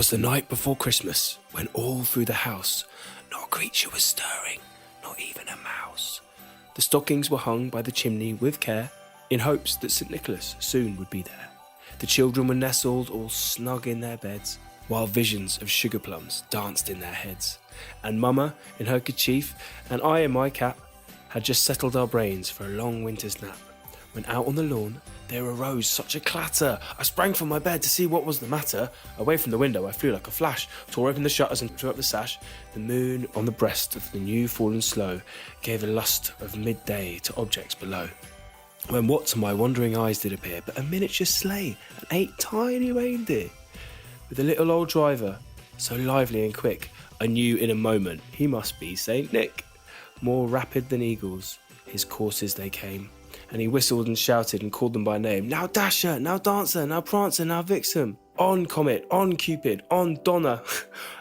'Twas the night before Christmas, when all through the house not a creature was stirring, not even a mouse. The stockings were hung by the chimney with care, in hopes that St. Nicholas soon would be there. The children were nestled all snug in their beds, while visions of sugar plums danced in their heads. And Mama, in her kerchief, and I in my cap, had just settled our brains for a long winter's nap, when out on the lawn there arose such a clatter. I sprang from my bed to see what was the matter. Away from the window I flew like a flash, tore open the shutters and threw up the sash. The moon on the breast of the new fallen snow gave a lustre of midday to objects below. When what to my wondering eyes did appear but a miniature sleigh and 8 tiny reindeer, with a little old driver, so lively and quick, I knew in a moment he must be Saint Nick. More rapid than eagles, his coursers they came, and he whistled and shouted and called them by name. Now Dasher, now Dancer, now Prancer, now Vixen, on Comet, on Cupid, on Donner,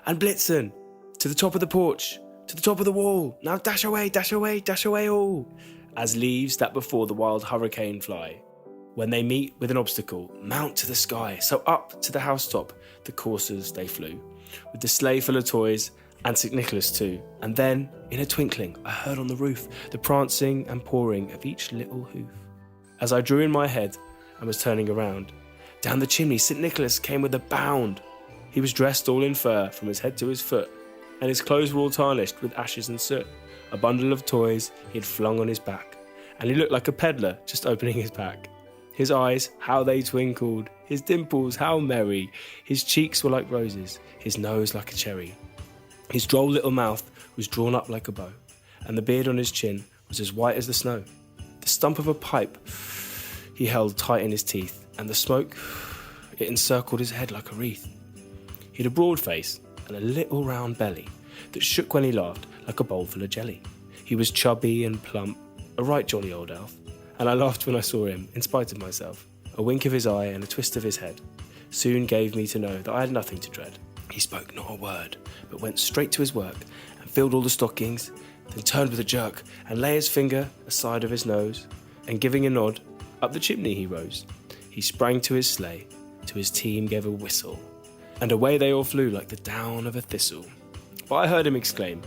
and Blitzen, to the top of the porch, to the top of the wall, now dash away, dash away, dash away all, as leaves that before the wild hurricane fly. When they meet with an obstacle, mount to the sky, so up to the housetop the coursers they flew, with the sleigh full of toys, and St. Nicholas too. And then, in a twinkling, I heard on the roof the prancing and pawing of each little hoof. As I drew in my head and was turning around, down the chimney St. Nicholas came with a bound. He was dressed all in fur from his head to his foot, and his clothes were all tarnished with ashes and soot. A bundle of toys he had flung on his back, and he looked like a peddler just opening his pack. His eyes, how they twinkled, his dimples, how merry. His cheeks were like roses, his nose like a cherry. His droll little mouth was drawn up like a bow, and the beard on his chin was as white as the snow. The stump of a pipe he held tight in his teeth, and the smoke, it encircled his head like a wreath. He had a broad face and a little round belly that shook when he laughed like a bowl full of jelly. He was chubby and plump, a right jolly old elf, and I laughed when I saw him, in spite of myself. A wink of his eye and a twist of his head soon gave me to know that I had nothing to dread. He spoke not a word, but went straight to his work and filled all the stockings, then turned with a jerk and lay his finger aside of his nose, and giving a nod, up the chimney he rose. He sprang to his sleigh, to his team gave a whistle, and away they all flew like the down of a thistle. But I heard him exclaim,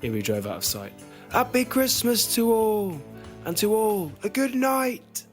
ere he drove out of sight, "Happy Christmas to all, and to all a good night."